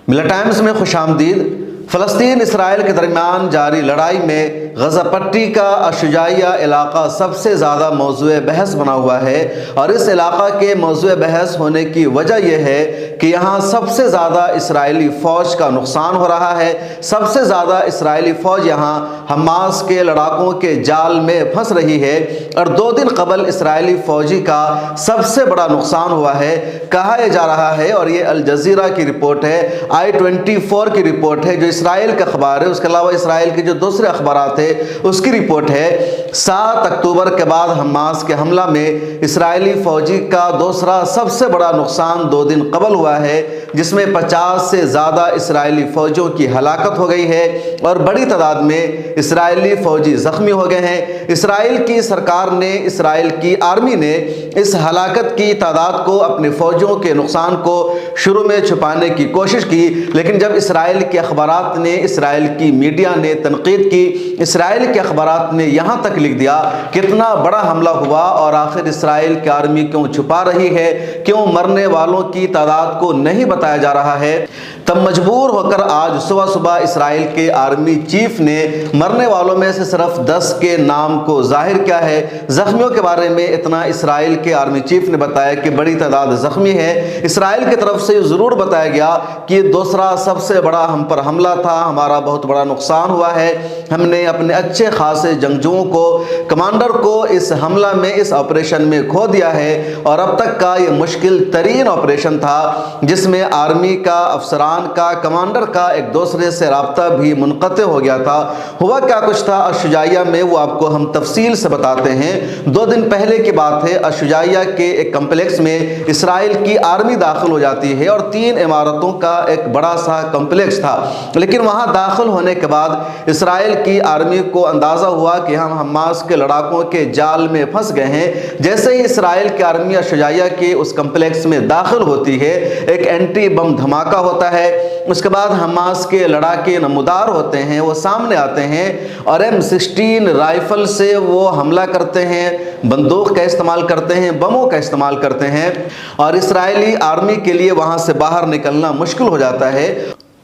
ملا ٹائمز میں خوش آمدید۔ فلسطین اسرائیل کے درمیان جاری لڑائی میں غزہ پٹی کا الشجاعیہ علاقہ سب سے زیادہ موضوع بحث بنا ہوا ہے، اور اس علاقہ کے موضوع بحث ہونے کی وجہ یہ ہے کہ یہاں سب سے زیادہ اسرائیلی فوج کا نقصان ہو رہا ہے۔ سب سے زیادہ اسرائیلی فوج یہاں حماس کے لڑاکوں کے جال میں پھنس رہی ہے، اور 2 دن قبل اسرائیلی فوجی کا سب سے بڑا نقصان ہوا ہے کہا جا رہا ہے، اور یہ الجزیرہ کی رپورٹ ہے، i24 کی رپورٹ ہے جو اسرائیل کا اخبار ہے، اس کے علاوہ اسرائیل کے جو دوسرے اخبارات ہیں اس کی رپورٹ ہے۔ 7 اکتوبر کے بعد حماس کے حملہ میں اسرائیلی فوجی کا دوسرا سب سے بڑا نقصان 2 دن قبل ہوا ہے، جس میں 50 سے زیادہ اسرائیلی فوجیوں کی ہلاکت ہو گئی ہے اور بڑی تعداد میں اسرائیلی فوجی زخمی ہو گئے ہیں۔ اسرائیل کی سرکار نے، اسرائیل کی آرمی نے اس ہلاکت کی تعداد کو، اپنے فوجیوں کے نقصان کو شروع میں چھپانے کی کوشش کی، لیکن جب اسرائیل کے اخبارات نے، اسرائیل کی میڈیا نے تنقید کی، اسرائیل کے اخبارات نے یہاں تک لکھ دیا کتنا بڑا حملہ ہوا اور آخر اسرائیل کی آرمی کیوں چھپا رہی ہے، کیوں مرنے والوں کی تعداد کو نہیں بتایا جا رہا ہے، تب مجبور ہو کر آج صبح اسرائیل کے آرمی چیف نے مرنے والوں میں سے صرف 10 کے نام کو ظاہر کیا ہے۔ زخمیوں کے بارے میں اتنا اسرائیل کے آرمی چیف نے بتایا کہ بڑی تعداد زخمی ہے۔ اسرائیل کی طرف سے ضرور بتایا گیا کہ دوسرا سب سے بڑا ہم پر حملہ تھا، ہمارا بہت بڑا نقصان ہوا ہے، ہم نے اپنے اچھے خاصے جنگجوؤں کو، کمانڈر کو اس حملہ میں، اس آپریشن میں کھو دیا ہے، اور اب تک کا یہ مشکل ترین آپریشن تھا جس میں آرمی کا، افسران کا، کمانڈر کا ایک دوسرے سے رابطہ بھی منقطع ہو گیا تھا۔ ہوا کیا کچھ تھا الشجاعیہ میں، وہ آپ کو ہم تفصیل سے بتاتے ہیں۔ 2 دن پہلے کی بات ہے، الشجاعیہ کے ایک کمپلیکس میں اسرائیل کی آرمی داخل ہو جاتی ہے، اور 3 عمارتوں کا ایک بڑا سا کمپلیکس تھا، لیکن وہاں داخل ہونے کے بعد اسرائیل کی آرمی کو اندازہ ہوا کہ ہم حماس کے لڑاکوں کے جال میں پھنس گئے ہیں۔ جیسے ہی اسرائیل کی آرمی الشجاعیہ کے اس کمپلیکس میں داخل ہوتی ہے، ایک اینٹی بم دھماکہ ہوتا ہے، اس کے بعد حماس کے لڑاکے نمودار ہوتے ہیں، وہ سامنے آتے ہیں اور M16 رائفل سے وہ حملہ کرتے ہیں، بندوق کا استعمال کرتے ہیں، بموں کا استعمال کرتے ہیں، اور اسرائیلی آرمی کے لیے وہاں سے باہر نکلنا مشکل ہو جاتا ہے۔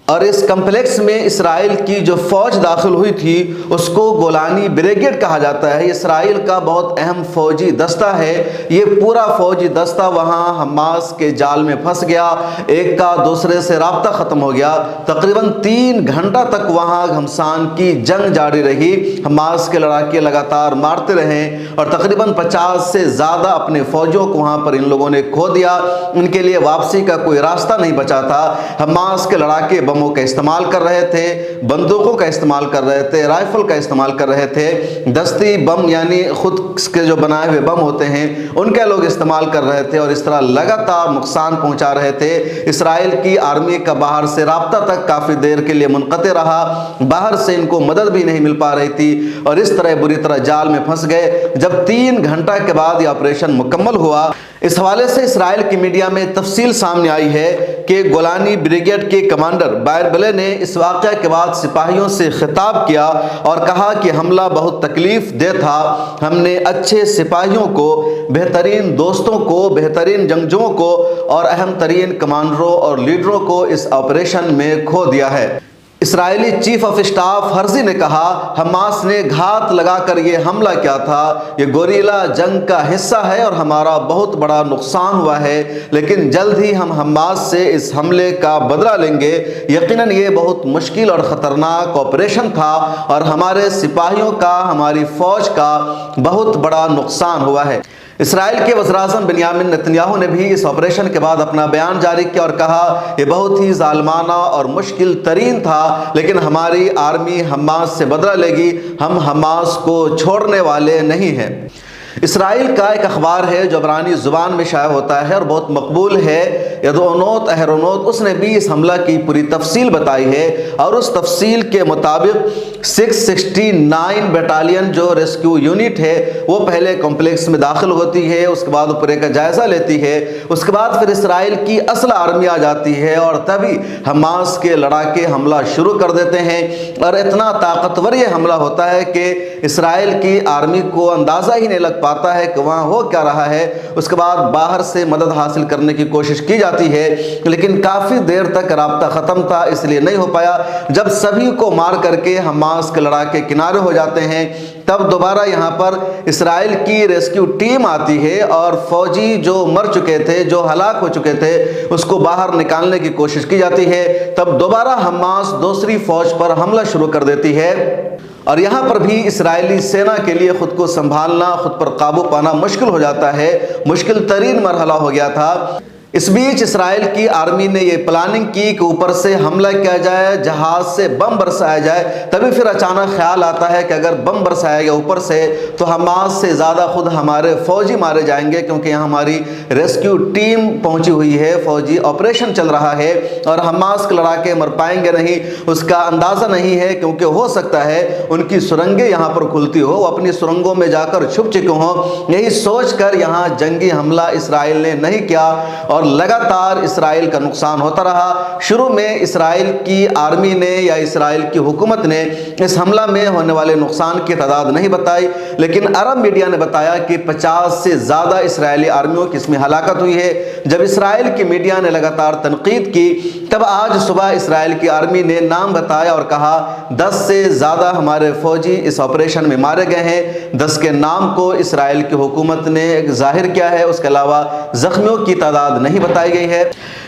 اور اس کمپلیکس میں اسرائیل کی جو فوج داخل ہوئی تھی اس کو گولانی بریگیڈ کہا جاتا ہے۔ اسرائیل کا بہت اہم فوجی دستہ ہے، یہ پورا فوجی دستہ وہاں حماس کے جال میں پھنس گیا، ایک کا دوسرے سے رابطہ ختم ہو گیا۔ تقریباً 3 گھنٹہ تک وہاں گھمسان کی جنگ جاری رہی، حماس کے لڑاکے لگاتار مارتے رہے، اور تقریباً 50 سے زیادہ اپنے فوجیوں کو وہاں پر ان لوگوں نے کھو دیا، ان کے لیے واپسی کا کوئی راستہ نہیں بچا تھا۔ حماس کے لڑاکے بموں کا استعمال کر رہے تھے، بندوقوں کا استعمال کر رہے تھے، رائفل کا استعمال کر رہے تھے، دستی بم یعنی خود کے جو بنائے ہوئے بم ہوتے ہیں ان کے لوگ استعمال کر رہے تھے، اور اس طرح لگاتار نقصان پہنچا رہے تھے۔ اسرائیل کی آرمی کا باہر سے رابطہ تک کافی دیر کے لیے منقطع رہا، باہر سے ان کو مدد بھی نہیں مل پا رہی تھی، اور اس طرح بری طرح جال میں پھنس گئے۔ جب 3 گھنٹہ کے بعد یہ آپریشن مکمل ہوا، اس حوالے سے اسرائیل کی میڈیا میں تفصیل سامنے آئی ہے کہ گولانی بریگیڈ کے کمانڈر بائربلے نے اس واقعہ کے بعد سپاہیوں سے خطاب کیا اور کہا کہ حملہ بہت تکلیف دہ تھا، ہم نے اچھے سپاہیوں کو، بہترین دوستوں کو، بہترین جنگجوؤں کو اور اہم ترین کمانڈروں اور لیڈروں کو اس آپریشن میں کھو دیا ہے۔ اسرائیلی چیف آف اسٹاف ہرزی نے کہا، حماس نے گھات لگا کر یہ حملہ کیا تھا، یہ گوریلا جنگ کا حصہ ہے اور ہمارا بہت بڑا نقصان ہوا ہے، لیکن جلد ہی ہم حماس سے اس حملے کا بدلہ لیں گے۔ یقیناً یہ بہت مشکل اور خطرناک آپریشن تھا اور ہمارے سپاہیوں کا، ہماری فوج کا بہت بڑا نقصان ہوا ہے۔ اسرائیل کے وزیر اعظم بنیامین نتنیاہو نے بھی اس آپریشن کے بعد اپنا بیان جاری کیا اور کہا، یہ بہت ہی ظالمانہ اور مشکل ترین تھا، لیکن ہماری آرمی حماس سے بدلہ لے گی، ہم حماس کو چھوڑنے والے نہیں ہیں۔ اسرائیل کا ایک اخبار ہے جو عبرانی زبان میں شائع ہوتا ہے اور بہت مقبول ہے، یدعونوت اہرونوت، اس نے بھی اس حملہ کی پوری تفصیل بتائی ہے، اور اس تفصیل کے مطابق 669 بیٹالین جو ریسکیو یونٹ ہے وہ پہلے کمپلیکس میں داخل ہوتی ہے، اس کے بعد اوپرے کا جائزہ لیتی ہے، اس کے بعد پھر اسرائیل کی اصل آرمی آ جاتی ہے اور تبھی حماس کے لڑاکے حملہ شروع کر دیتے ہیں، اور اتنا طاقتور یہ حملہ ہوتا ہے کہ اسرائیل کی آرمی کو اندازہ ہی نہیں لگ پاتا ہے کہ وہاں ہو کیا رہا ہے۔ اس کے بعد باہر سے مدد حاصل کرنے کی کوشش کی جاتی ہے، لیکن کافی دیر تک رابطہ ختم تھا، اس لیے نہیں ہو پایا۔ جب سبھی کو مار کر کے حماس کے لڑاکے کنارے ہو جاتے ہیں، تب دوبارہ یہاں پر اسرائیل کی ریسکیو ٹیم آتی ہے اور فوجی جو مر چکے تھے، جو ہلاک ہو چکے تھے، اس کو باہر نکالنے کی کوشش کی جاتی ہے۔ تب دوبارہ حماس دوسری فوج پر حملہ شروع کر دیتی ہے، اور یہاں پر بھی اسرائیلی سینا کے لیے خود کو سنبھالنا، خود پر قابو پانا مشکل ہو جاتا ہے۔ مشکل ترین مرحلہ ہو گیا تھا۔ اس بیچ اسرائیل کی آرمی نے یہ پلاننگ کی کہ اوپر سے حملہ کیا جائے، جہاز سے بم برسایا جائے۔ تبھی پھر اچانک خیال آتا ہے کہ اگر بم برسایا گیا اوپر سے تو حماس سے زیادہ خود ہمارے فوجی مارے جائیں گے، کیونکہ یہاں ہماری ریسکیو ٹیم پہنچی ہوئی ہے، فوجی آپریشن چل رہا ہے، اور حماس کے لڑاکے مر پائیں گے نہیں، اس کا اندازہ نہیں ہے، کیونکہ ہو سکتا ہے ان کی سرنگیں یہاں پر کھلتی ہو، وہ اپنی سرنگوں میں جا کر چھپ چکے ہوں۔ یہی سوچ کر یہاں جنگی حملہ اسرائیل نے نہیں کیا، اور لگاتار اسرائیل کا نقصان ہوتا رہا۔ شروع میں اسرائیل کی آرمی نے یا اسرائیل کی حکومت نے اس حملہ میں ہونے والے نقصان کی تعداد نہیں بتائی، لیکن عرب میڈیا نے بتایا کہ 50 سے زیادہ اسرائیلی آرمیوں کی اس میں ہلاکت ہوئی ہے۔ جب اسرائیل کی میڈیا نے لگاتار تنقید کی، تب آج صبح اسرائیل کی آرمی نے نام بتایا اور کہا 10 سے زیادہ ہمارے فوجی اس آپریشن میں مارے گئے ہیں۔ 10 کے نام کو اسرائیل کی حکومت نے ظاہر کیا ہے، اس کے علاوہ زخمیوں کی تعداد نہیں بتائی گئی ہے۔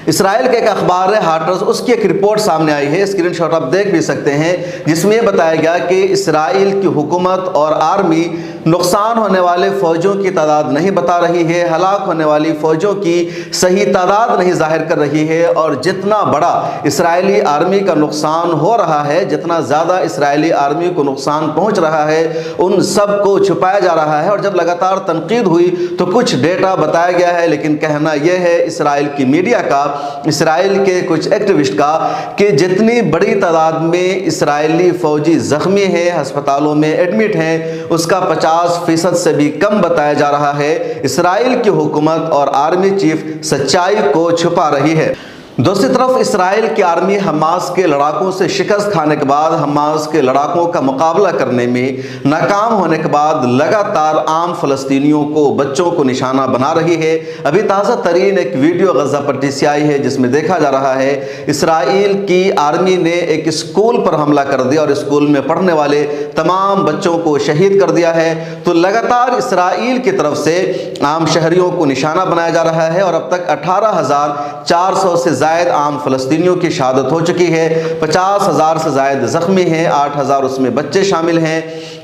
اسرائیل کے ایک اخبار ہے ہارٹرز، اس کی ایک رپورٹ سامنے آئی ہے، اسکرین شاٹ آپ دیکھ بھی سکتے ہیں، جس میں یہ بتایا گیا کہ اسرائیل کی حکومت اور آرمی نقصان ہونے والے فوجوں کی تعداد نہیں بتا رہی ہے، ہلاک ہونے والی فوجوں کی صحیح تعداد نہیں ظاہر کر رہی ہے، اور جتنا بڑا اسرائیلی آرمی کا نقصان ہو رہا ہے، جتنا زیادہ اسرائیلی آرمی کو نقصان پہنچ رہا ہے، ان سب کو چھپایا جا رہا ہے۔ اور جب لگاتار تنقید ہوئی تو کچھ ڈیٹا بتایا گیا ہے، لیکن کہنا یہ ہے اسرائیل کی میڈیا کا، اسرائیل کے کچھ ایکٹیوسٹ کا، کہ جتنی بڑی تعداد میں اسرائیلی فوجی زخمی ہیں، ہسپتالوں میں ایڈمٹ ہیں، اس کا 50% سے بھی کم بتایا جا رہا ہے۔ اسرائیل کی حکومت اور آرمی چیف سچائی کو چھپا رہی ہے۔ دوسری طرف اسرائیل کی آرمی حماس کے لڑاکوں سے شکست کھانے کے بعد، حماس کے لڑاکوں کا مقابلہ کرنے میں ناکام ہونے کے بعد لگاتار عام فلسطینیوں کو، بچوں کو نشانہ بنا رہی ہے۔ ابھی تازہ ترین ایک ویڈیو غزہ پٹی سے آئی ہے، جس میں دیکھا جا رہا ہے اسرائیل کی آرمی نے ایک اسکول پر حملہ کر دیا اور اسکول میں پڑھنے والے تمام بچوں کو شہید کر دیا ہے۔ تو لگاتار اسرائیل کی طرف سے عام شہریوں کو نشانہ بنایا جا رہا ہے، اور اب تک 18,400 سے زائد عام فلسطینیوں کی شہادت ہو چکی ہے، 50,000 سے زائد زخمی ہیں، 8,000 اس میں بچے شامل ہیں،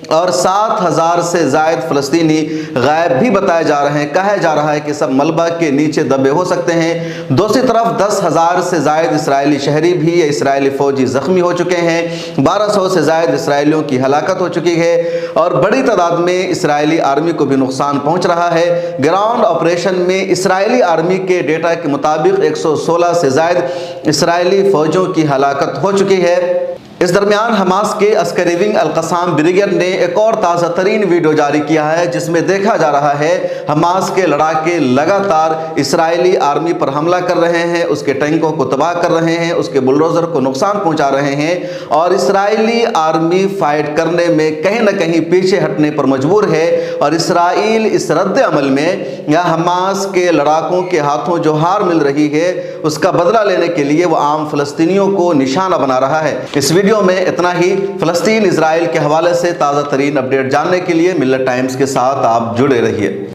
اور 7,000 سے زائد فلسطینی غائب بھی بتائے جا رہے ہیں۔ کہا جا رہا ہے کہ سب ملبہ کے نیچے دبے ہو سکتے ہیں۔ دوسری طرف 10,000 سے زائد اسرائیلی شہری بھی یا اسرائیلی فوجی زخمی ہو چکے ہیں، 1,200 سے زائد اسرائیلیوں کی ہلاکت ہو چکی ہے، اور بڑی تعداد میں اسرائیلی آرمی کو بھی نقصان پہنچ رہا ہے۔ گراؤنڈ آپریشن میں اسرائیلی آرمی کے ڈیٹا کے مطابق 116 سے زائد اسرائیلی فوجوں کی ہلاکت ہو چکی ہے۔ اس درمیان حماس کے عسکری ونگ القسام بریگیڈ نے ایک اور تازہ ترین ویڈیو جاری کیا ہے، جس میں دیکھا جا رہا ہے حماس کے لڑاکے لگاتار اسرائیلی آرمی پر حملہ کر رہے ہیں، اس کے ٹینکوں کو تباہ کر رہے ہیں، اس کے بلڈوزر کو نقصان پہنچا رہے ہیں، اور اسرائیلی آرمی فائٹ کرنے میں کہیں نہ کہیں پیچھے ہٹنے پر مجبور ہے، اور اسرائیل اس رد عمل میں یا حماس کے لڑاکوں کے ہاتھوں جو ہار مل رہی ہے، اس کا بدلہ لینے کے لیے وہ عام فلسطینیوں کو نشانہ بنا رہا ہے۔ اس ویڈیو میں اتنا ہی۔ فلسطین اسرائیل کے حوالے سے تازہ ترین اپڈیٹ جاننے کے لیے ملت ٹائمز کے ساتھ آپ جڑے رہیے۔